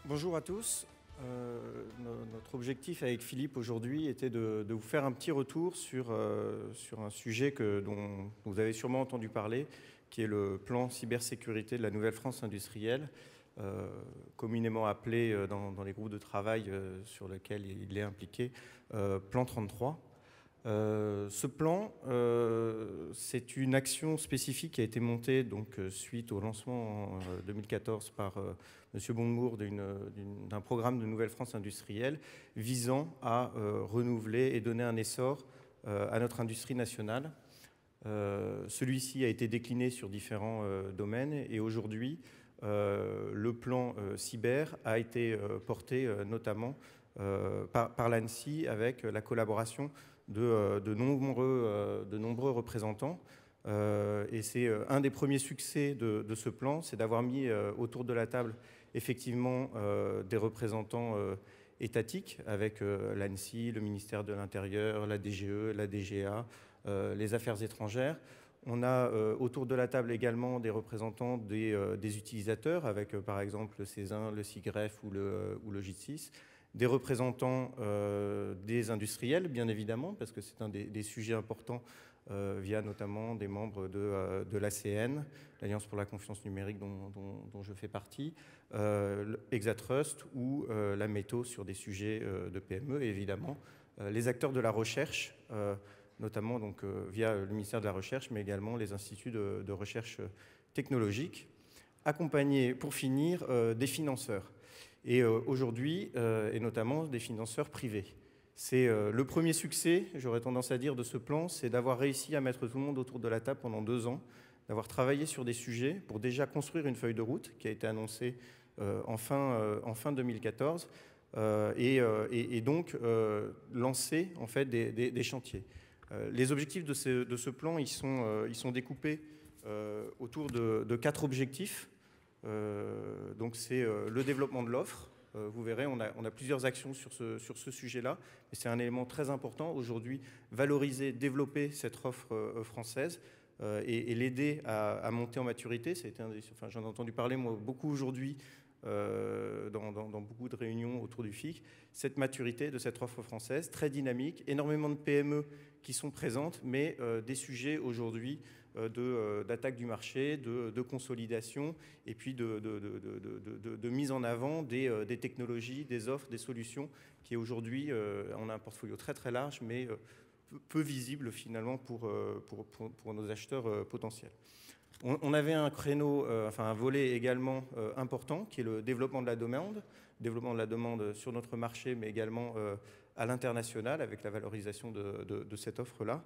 Bonjour à tous. Notre objectif avec Philippe aujourd'hui était de vous faire un petit retour sur un sujet dont vous avez sûrement entendu parler, qui est le plan cybersécurité de la Nouvelle France industrielle, communément appelé dans les groupes de travail sur lesquels il est impliqué, plan 33. Ce plan, c'est une action spécifique qui a été montée donc, suite au lancement en 2014 par M. Bonnemour d'un programme de Nouvelle France industrielle visant à renouveler et donner un essor à notre industrie nationale. Celui-ci a été décliné sur différents domaines et aujourd'hui, le plan cyber a été porté notamment par l'ANSSI avec la collaboration de nombreux représentants. Et c'est un des premiers succès de ce plan, c'est d'avoir mis autour de la table effectivement des représentants étatiques avec l'ANSSI, le ministère de l'Intérieur, la DGE, la DGA, les affaires étrangères. On a autour de la table également des représentants des utilisateurs avec par exemple le CESIN, le SIGREF ou le JIT6, des représentants des industriels, bien évidemment, parce que c'est un des sujets importants via notamment des membres de l'ACN, l'Alliance pour la confiance numérique dont je fais partie, Exatrust ou la Métaux sur des sujets de PME, et évidemment les acteurs de la recherche, notamment donc, via le ministère de la Recherche, mais également les instituts de recherche technologique, accompagnés, pour finir, des financeurs. Et aujourd'hui, et notamment des financeurs privés. C'est le premier succès, j'aurais tendance à dire, de ce plan, c'est d'avoir réussi à mettre tout le monde autour de la table pendant 2 ans, d'avoir travaillé sur des sujets pour déjà construire une feuille de route qui a été annoncée en fin 2014 et donc lancer en fait des chantiers. Les objectifs de ce plan, ils sont découpés autour de 4 objectifs. Donc c'est le développement de l'offre. Vous verrez, on a plusieurs actions sur ce sujet-là, mais c'est un élément très important aujourd'hui, valoriser, développer cette offre française et l'aider à monter en maturité. J'en ai entendu parler moi beaucoup aujourd'hui dans beaucoup de réunions autour du FIC, cette maturité de cette offre française, très dynamique, énormément de PME qui sont présentes, mais des sujets aujourd'hui d'attaque du marché, de consolidation et puis de mise en avant des technologies, des offres, des solutions qui aujourd'hui, on a un portfolio très très large, mais peu visible finalement pour nos acheteurs potentiels. On avait un créneau, un volet également important qui est le développement de la demande sur notre marché, mais également à l'international avec la valorisation de cette offre-là.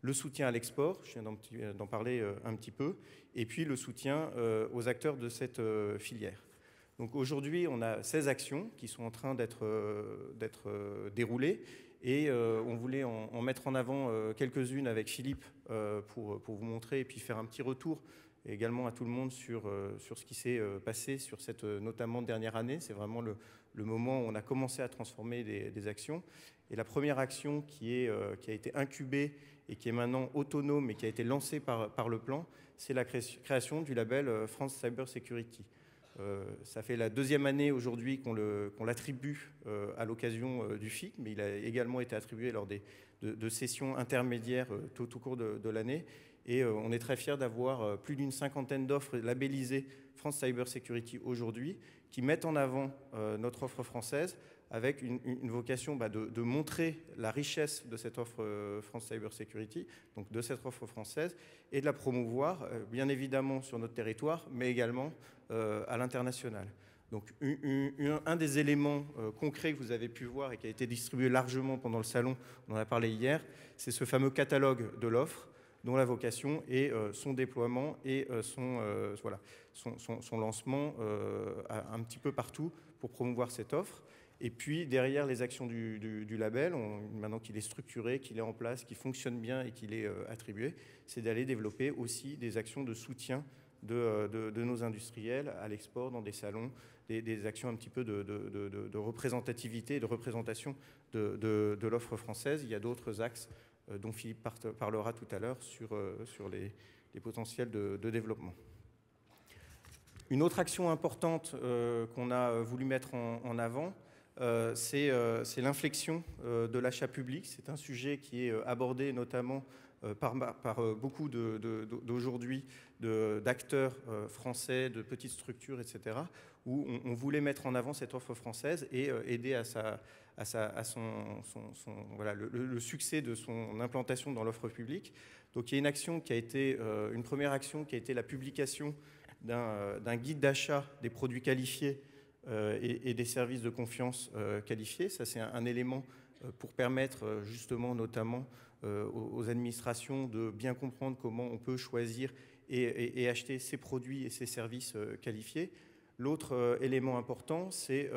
Le soutien à l'export, je viens d'en parler un petit peu, et puis le soutien aux acteurs de cette filière. Donc aujourd'hui, on a 16 actions qui sont en train d'être déroulées et on voulait en mettre en avant quelques-unes avec Philippe pour vous montrer et puis faire un petit retour et également à tout le monde sur ce qui s'est passé sur cette notamment dernière année. C'est vraiment le moment où on a commencé à transformer des actions. Et la première action qui a été incubée et qui est maintenant autonome et qui a été lancée par le plan, c'est la création du label France Cyber Security. Ça fait la 2e année aujourd'hui qu'on l'attribue à l'occasion du FIC, mais il a également été attribué lors de sessions intermédiaires tout au cours de l'année. Et on est très fiers d'avoir plus d'une 50aine d'offres labellisées France Cyber Security aujourd'hui, qui mettent en avant notre offre française avec une vocation de montrer la richesse de cette offre France Cyber Security, donc de cette offre française, et de la promouvoir, bien évidemment, sur notre territoire, mais également à l'international. Donc un des éléments concrets que vous avez pu voir et qui a été distribué largement pendant le salon, on en a parlé hier, c'est ce fameux catalogue de l'offre, dont la vocation est son déploiement et son lancement un petit peu partout pour promouvoir cette offre. Et puis derrière les actions du label, maintenant qu'il est structuré, qu'il est en place, qu'il fonctionne bien et qu'il est attribué, c'est d'aller développer aussi des actions de soutien de nos industriels à l'export dans des salons, des actions un petit peu de représentativité, de représentation de l'offre française. Il y a d'autres axes dont Philippe parlera tout à l'heure sur les potentiels de développement. Une autre action importante qu'on a voulu mettre en avant, c'est l'inflexion de l'achat public. C'est un sujet qui est abordé notamment par beaucoup d'aujourd'hui d'acteurs français, de petites structures, etc., où on voulait mettre en avant cette offre française et aider voilà, le succès de son implantation dans l'offre publique. Donc il y a une action qui a été, une première action qui a été la publication d'un guide d'achat des produits qualifiés et des services de confiance qualifiés. Ça, c'est un élément pour permettre justement, notamment, aux administrations de bien comprendre comment on peut choisir et acheter ces produits et ces services qualifiés. L'autre élément important, c'est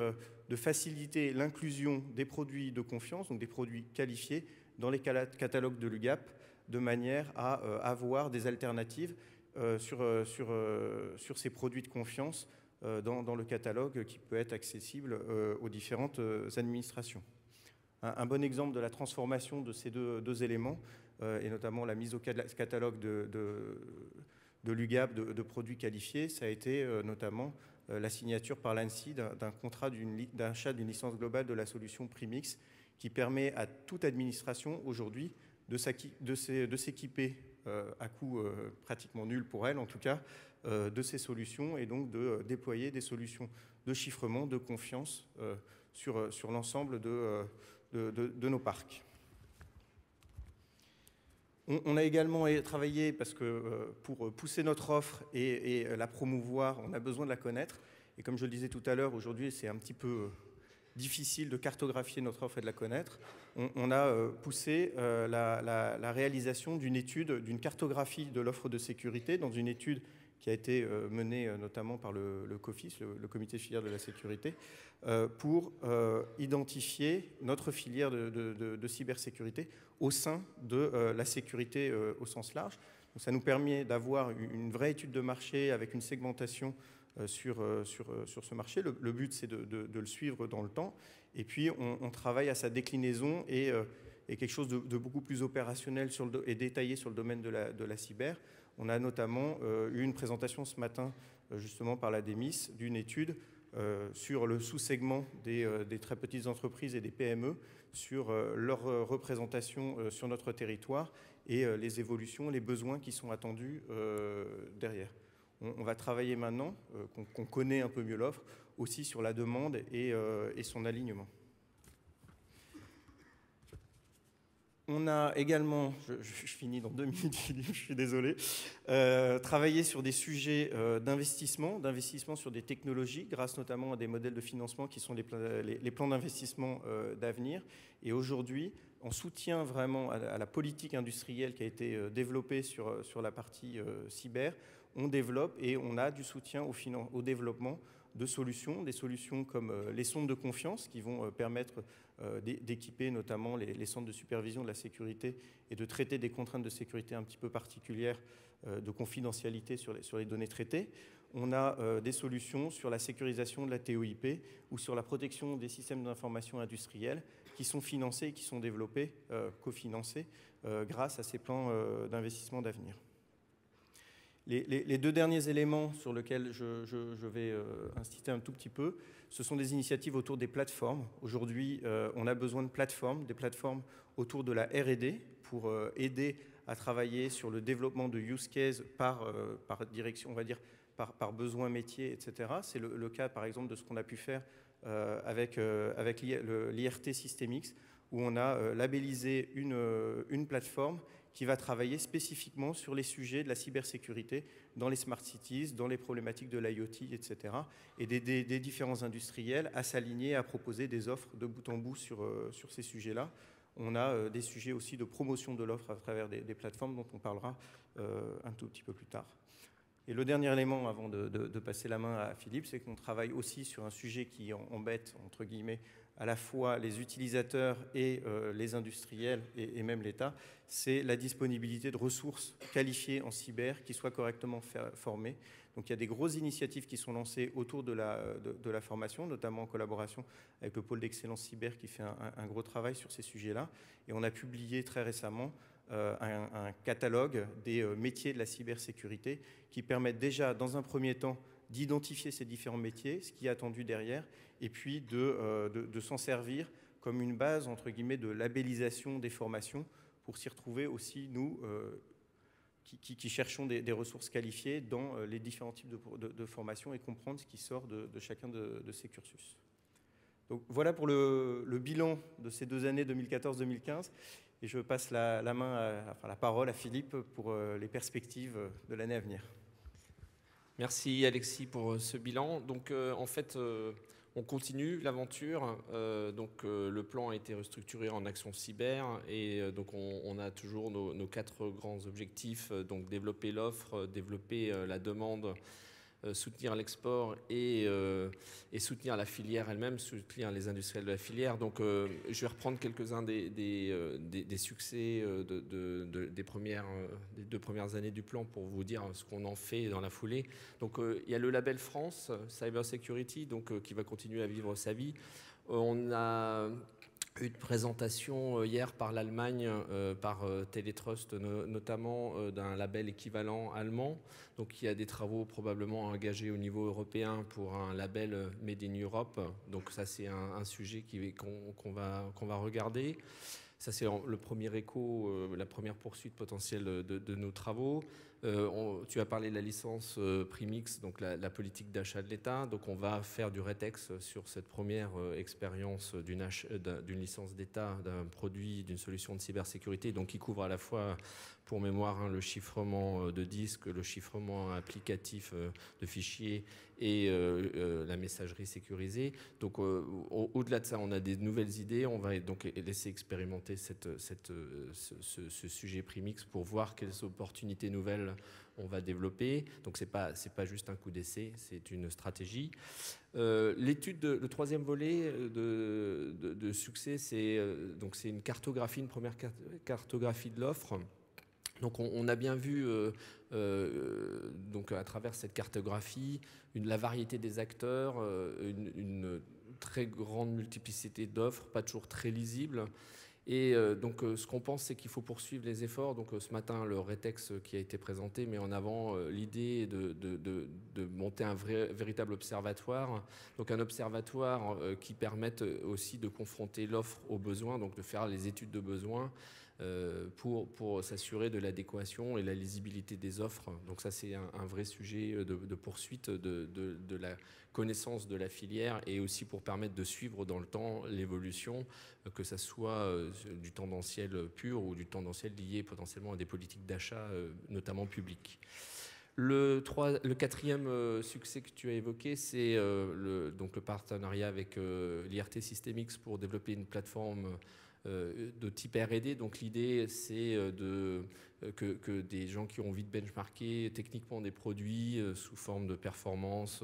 de faciliter l'inclusion des produits de confiance, donc des produits qualifiés, dans les catalogues de l'UGAP, de manière à avoir des alternatives sur ces produits de confiance dans le catalogue qui peut être accessible aux différentes administrations. Un bon exemple de la transformation de ces deux éléments, et notamment la mise au catalogue de l'UGAP de produits qualifiés, ça a été notamment la signature par l'ANSSI d'un contrat d'achat d'une licence globale de la solution Primix qui permet à toute administration aujourd'hui de s'équiper à coût pratiquement nul pour elle, en tout cas, de ces solutions et donc de déployer des solutions de chiffrement, de confiance sur l'ensemble de nos parcs. On a également travaillé parce que pour pousser notre offre et la promouvoir, on a besoin de la connaître. Et comme je le disais tout à l'heure, aujourd'hui, c'est un petit peu difficile de cartographier notre offre et de la connaître. On a poussé la réalisation d'une étude, d'une cartographie de l'offre de sécurité dans une étude qui a été menée notamment par le COFIS, le comité de filière de la sécurité, pour identifier notre filière de cybersécurité au sein de la sécurité au sens large. Donc ça nous permet d'avoir une vraie étude de marché avec une segmentation sur ce marché. Le but, c'est de le suivre dans le temps. Et puis, on travaille à sa déclinaison et quelque chose de beaucoup plus opérationnel et détaillé sur le domaine de la cyber. On a notamment eu une présentation ce matin, justement par la DEMIS, d'une étude sur le sous-segment des très petites entreprises et des PME, sur leur représentation sur notre territoire et les évolutions, les besoins qui sont attendus derrière. On va travailler maintenant, qu'on connaît un peu mieux l'offre, aussi sur la demande et son alignement. On a également, je finis dans 2 minutes, Philippe, je suis désolé, travaillé sur des sujets d'investissement sur des technologies, grâce notamment à des modèles de financement qui sont les plans d'investissement d'avenir. Et aujourd'hui, en soutien vraiment à la politique industrielle qui a été développée sur la partie cyber, on développe et on a du soutien au développement de solutions, des solutions comme les sondes de confiance qui vont permettre d'équiper notamment les centres de supervision de la sécurité et de traiter des contraintes de sécurité un petit peu particulières de confidentialité sur les données traitées. On a des solutions sur la sécurisation de la TOIP ou sur la protection des systèmes d'information industriels qui sont financés et qui sont développés, cofinancés grâce à ces plans d'investissement d'avenir. Les 2 derniers éléments sur lesquels je vais insister un tout petit peu, ce sont des initiatives autour des plateformes. Aujourd'hui, on a besoin de plateformes, des plateformes autour de la R&D pour aider à travailler sur le développement de use case par direction, on va dire, par besoin métier, etc. C'est le cas, par exemple, de ce qu'on a pu faire avec l'IRT Systemix, où on a labellisé une plateforme qui va travailler spécifiquement sur les sujets de la cybersécurité dans les smart cities, dans les problématiques de l'IoT, etc. Et des différents industriels à s'aligner, à proposer des offres de bout en bout sur ces sujets-là. On a des sujets aussi de promotion de l'offre à travers des plateformes dont on parlera un tout petit peu plus tard. Et le dernier élément, avant de passer la main à Philippe, c'est qu'on travaille aussi sur un sujet qui embête, entre guillemets, à la fois les utilisateurs et les industriels et même l'État, c'est la disponibilité de ressources qualifiées en cyber qui soient correctement formées. Donc il y a des grosses initiatives qui sont lancées autour de la formation, notamment en collaboration avec le pôle d'excellence cyber qui fait un gros travail sur ces sujets-là. Et on a publié très récemment un catalogue des métiers de la cybersécurité qui permettent déjà, dans un premier temps, d'identifier ces différents métiers, ce qui est attendu derrière, et puis de s'en servir comme une base, entre guillemets, de labellisation des formations pour s'y retrouver aussi, nous, qui cherchons des ressources qualifiées dans les différents types de formations et comprendre ce qui sort de chacun de ces cursus. Donc voilà pour le bilan de ces 2 années 2014-2015. Et je passe la parole à Philippe pour les perspectives de l'année à venir. Merci Alexis pour ce bilan. Donc en fait, on continue l'aventure. Le plan a été restructuré en action cyber et donc on a toujours nos 4 grands objectifs. Donc développer l'offre, développer la demande, soutenir l'export et soutenir la filière elle-même, soutenir les industriels de la filière. Donc je vais reprendre quelques-uns des succès des 2 premières années du plan pour vous dire ce qu'on en fait dans la foulée. Donc il y a le label France Cyber Security qui va continuer à vivre sa vie. On a une présentation hier par l'Allemagne, par Teletrust notamment, d'un label équivalent allemand. Donc il y a des travaux probablement engagés au niveau européen pour un label Made in Europe. Donc ça c'est un sujet qu'on va regarder. Ça c'est le premier écho, la première poursuite potentielle de nos travaux. Tu as parlé de la licence Primix, donc la politique d'achat de l'État. Donc on va faire du rétex sur cette première expérience d'une licence d'État, d'un produit, d'une solution de cybersécurité, donc qui couvre à la fois, pour mémoire, le chiffrement de disques, le chiffrement applicatif de fichiers et la messagerie sécurisée. Donc au-delà de ça, on a des nouvelles idées. On va donc laisser expérimenter ce sujet Primix pour voir quelles opportunités nouvelles on va développer. Donc c'est pas juste un coup d'essai, c'est une stratégie. Le 3e volet de succès, c'est une cartographie, une première cartographie de l'offre. Donc on a bien vu donc à travers cette cartographie la variété des acteurs, une très grande multiplicité d'offres, pas toujours très lisibles. Et donc ce qu'on pense, c'est qu'il faut poursuivre les efforts. Donc ce matin, le rétex qui a été présenté met en avant l'idée de monter un véritable observatoire. Donc un observatoire qui permette aussi de confronter l'offre aux besoins, donc de faire les études de besoins pour s'assurer de l'adéquation et la lisibilité des offres. Donc ça, c'est un vrai sujet de poursuite de la connaissance de la filière et aussi pour permettre de suivre dans le temps l'évolution, que ça soit du tendanciel pur ou du tendanciel lié potentiellement à des politiques d'achat, notamment publiques. Le 4e succès que tu as évoqué, c'est le partenariat avec l'IRT Systemix pour développer une plateforme de type R&D. Donc l'idée, c'est que des gens qui ont envie de benchmarker techniquement des produits sous forme de performance,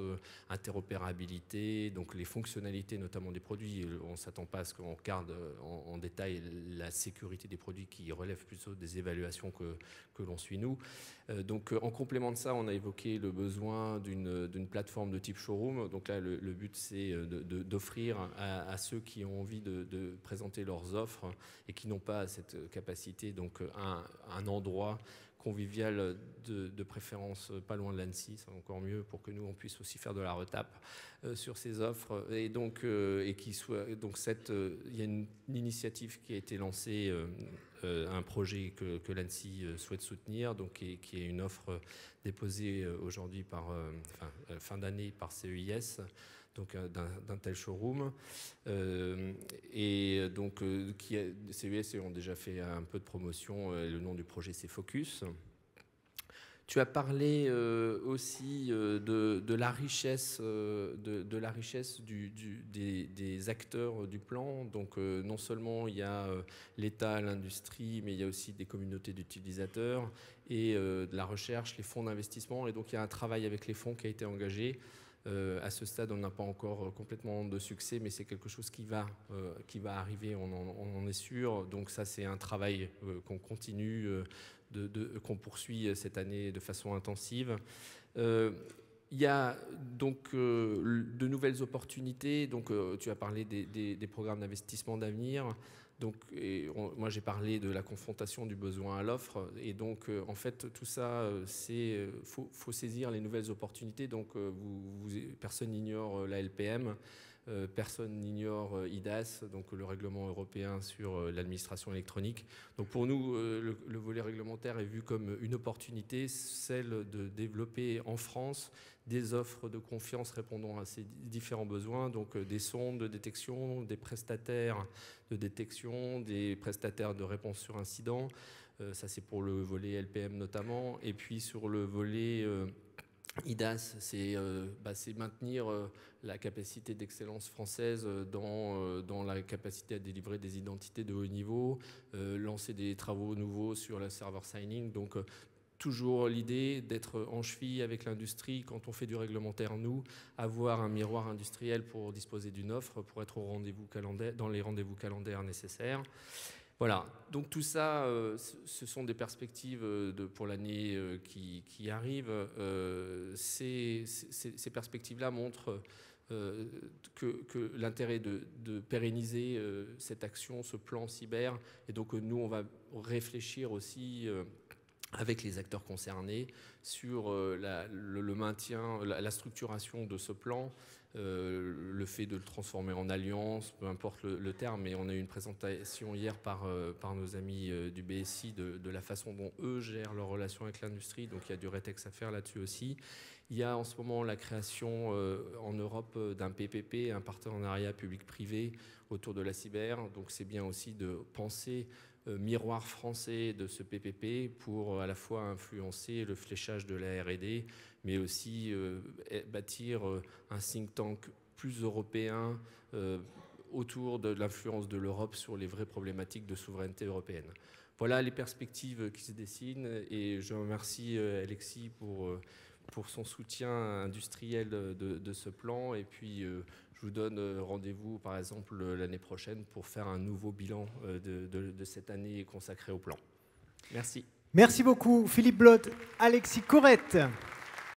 interopérabilité, donc les fonctionnalités notamment des produits. On ne s'attend pas à ce qu'on regarde en détail la sécurité des produits qui relèvent plutôt des évaluations que l'on suit nous. Donc en complément de ça, on a évoqué le besoin d'une plateforme de type showroom. Donc là, le but, c'est d'offrir à ceux qui ont envie de présenter leurs offres et qui n'ont pas cette capacité, donc un endroit convivial de préférence pas loin de l'Annecy, c'est encore mieux pour que nous on puisse aussi faire de la retape sur ces offres et donc il y a une initiative qui a été lancée, un projet que l'Annecy souhaite soutenir, donc qui est une offre déposée aujourd'hui fin d'année par CEIS, donc d'un tel showroom. Et donc CES ont déjà fait un peu de promotion. Le nom du projet, c'est Focus. Tu as parlé aussi de la richesse, de la richesse des acteurs du plan. Donc non seulement il y a l'État, l'industrie, mais il y a aussi des communautés d'utilisateurs et de la recherche, les fonds d'investissement. Et donc il y a un travail avec les fonds qui a été engagé. À ce stade, on n'a pas encore complètement de succès, mais c'est quelque chose qui va arriver, on en est sûr. Donc ça, c'est un travail qu'on continue, qu'on poursuit cette année de façon intensive. Il y a donc de nouvelles opportunités. Donc tu as parlé des programmes d'investissement d'avenir. Donc, moi, j'ai parlé de la confrontation du besoin à l'offre. Et donc, en fait, tout ça, faut saisir les nouvelles opportunités. Donc, personne n'ignore la LPM. Personne n'ignore IDAS, donc le règlement européen sur l'administration électronique. Donc pour nous, le volet réglementaire est vu comme une opportunité, celle de développer en France des offres de confiance répondant à ces différents besoins, donc des sondes de détection, des prestataires de détection, des prestataires de réponse sur incident. Ça, c'est pour le volet LPM notamment. Et puis sur le volet IDAS, c'est maintenir la capacité d'excellence française dans la capacité à délivrer des identités de haut niveau, lancer des travaux nouveaux sur le server signing. Donc, toujours l'idée d'être en cheville avec l'industrie quand on fait du réglementaire, nous, avoir un miroir industriel pour disposer d'une offre, pour être dans les rendez-vous calendaires nécessaires. Voilà, donc tout ça, ce sont des perspectives pour l'année qui arrive. Ces perspectives-là montrent que l'intérêt de pérenniser cette action, ce plan cyber, et donc nous, on va réfléchir aussi avec les acteurs concernés sur le maintien, la structuration de ce plan, le fait de le transformer en alliance, peu importe le terme, mais on a eu une présentation hier par nos amis du BSI de la façon dont eux gèrent leurs relations avec l'industrie, donc il y a du rétex à faire là-dessus aussi. Il y a en ce moment la création en Europe d'un PPP, un partenariat public-privé autour de la cyber, donc c'est bien aussi de penser miroir français de ce PPP pour à la fois influencer le fléchage de la R&D, mais aussi bâtir un think tank plus européen autour de l'influence de l'Europe sur les vraies problématiques de souveraineté européenne. Voilà les perspectives qui se dessinent et je remercie Alexis pour son soutien industriel de ce plan. Et puis, je vous donne rendez-vous, par exemple, l'année prochaine pour faire un nouveau bilan de cette année consacrée au plan. Merci. Merci beaucoup, Philippe Blotte, Alexis Corrette.